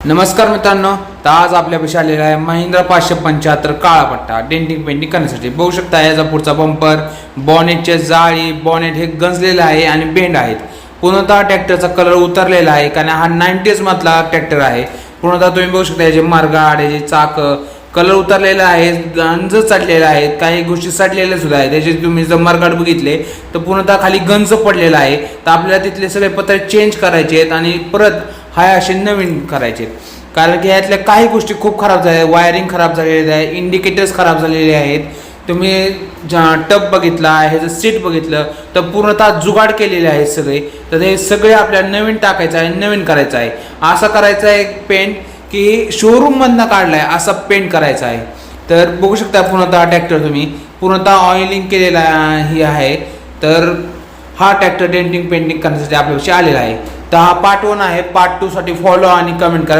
नमस्कार मित्रांनो, तर आज आपल्यापाशी आलेला आहे महिंद्रा 575 काळा पट्टा डेंटिंग पेंटिंग करण्यासाठी. बघू शकता याचा पुढचा बंपर, बॉनेटचे जाळी, बॉनेट हे गंजलेलं आहे आणि बेंड आहेत. पूर्णतः ट्रॅक्टरचा कलर उतरलेला आहे कारण हा 90s मधला ट्रॅक्टर आहे. पूर्णतः तुम्ही बघू शकता याचे मार्गाड, याचे चाक कलर उतरलेला आहे, गंज चढलेला आहे, काही गोष्टी सडलेल्या सुद्धा आहेत. त्याचे तुम्ही जर मार्गाड बघितले तर पूर्णतः खाली गंज पडलेला आहे. तर आपल्याला तिथले सगळे पत्रे चेंज करायचे आहेत आणि परत हाय असे नवीन करायचे, कारण की यातल्या काही गोष्टी खूप खराब झाल्या. वायरिंग खराब झालेली आहे, इंडिकेटर्स खराब झालेले आहेत. तुम्ही टप बघितला, ह्याचं सीट बघितलं तर पूर्णतः जुगाड केलेले आहेत सगळे. तर हे सगळे आपल्याला नवीन टाकायचं आहे, नवीन करायचं आहे. असं करायचं आहे पेंट की शोरूममधनं काढलाय असा पेंट करायचा आहे. तर बघू शकता पूर्णतः ट्रॅक्टर तुम्ही पूर्णतः ऑइलिंग केलेला ही आहे. तर हा ट्रॅक्टर डेंटिंग पेंटिंग करण्यासाठी आपल्यापाशी आलेला आहे. तर हा पार्ट 1 आहे. पार्ट 2 साठी फॉलो आणि कमेंट करा.